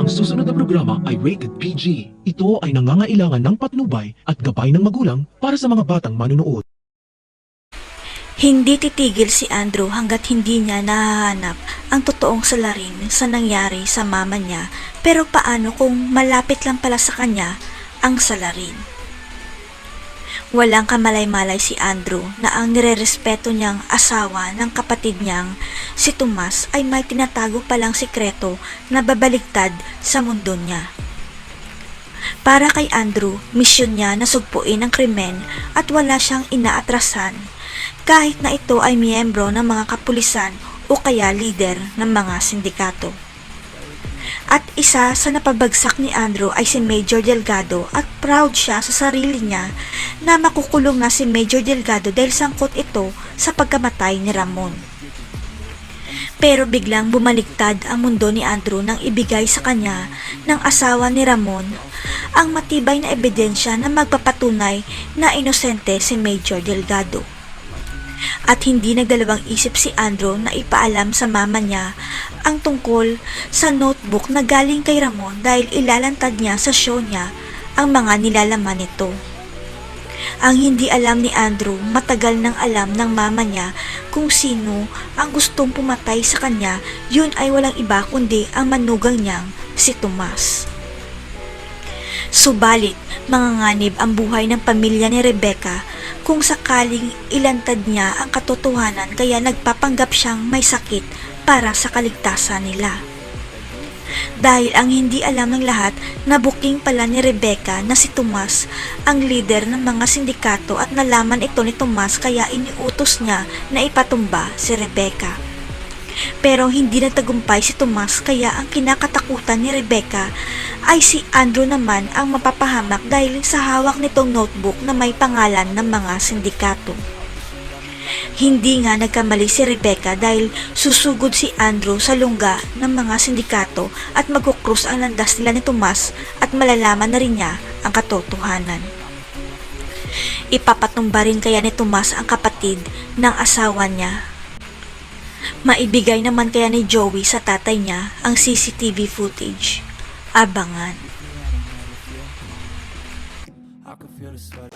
Ang susunod na programa ay rated PG. Ito ay nangangailangan ng patnubay at gabay ng magulang para sa mga batang manunood. Hindi titigil si Andrew hanggat hindi niya nahahanap ang totoong salarin sa nangyari sa mama niya, pero paano kung malapit lang pala sa kanya ang salarin? Walang kamalay-malay si Andrew na ang nirerespeto niyang asawa ng kapatid niyang si Tomas ay may tinatago palang sikreto na babaligtad sa mundo niya. Para kay Andrew, misyon niya na sugpuin ang krimen at wala siyang inaatrasan, kahit na ito ay miyembro ng mga kapulisan o kaya lider ng mga sindikato. At isa sa napabagsak ni Andrew ay si Major Delgado at proud siya sa sarili niya na makukulong na si Major Delgado dahil sangkot ito sa pagkamatay ni Ramon. Pero biglang bumaligtad ang mundo ni Andrew nang ibigay sa kanya ng asawa ni Ramon ang matibay na ebidensya na magpapatunay na inosente si Major Delgado. At hindi nagdalawang isip si Andrew na ipaalam sa mama niya ang tungkol sa notebook na galing kay Ramon dahil ilalantad niya sa show niya ang mga nilalaman nito. Ang hindi alam ni Andrew, matagal nang alam ng mama niya kung sino ang gustong pumatay sa kanya, yun ay walang iba kundi ang manugang niyang si Tomas. Subalit, manganganib ang buhay ng pamilya ni Rebecca kung sakaling ilantad niya ang katotohanan kaya nagpapanggap siyang may sakit para sa kaligtasan nila. Dahil ang hindi alam ng lahat na booking pala ni Rebecca na si Tomas ang leader ng mga sindikato at nalaman ito ni Tomas kaya iniutos niya na ipatumba si Rebecca. Pero hindi nagtagumpay si Tomas kaya ang kinakatakutan ni Rebecca ay si Andrew naman ang mapapahamak dahil sa hawak nitong notebook na may pangalan ng mga sindikato. Hindi nga nagkamali si Rebecca dahil susugod si Andrew sa lungga ng mga sindikato at magkukrus ang landas nila ni Tomas at malalaman na rin niya ang katotohanan. Ipapatumba rin kaya ni Tomas ang kapatid ng asawa niya. Maibigay naman kaya ni Joey sa tatay niya ang CCTV footage. Abangan. I can feel the sweat.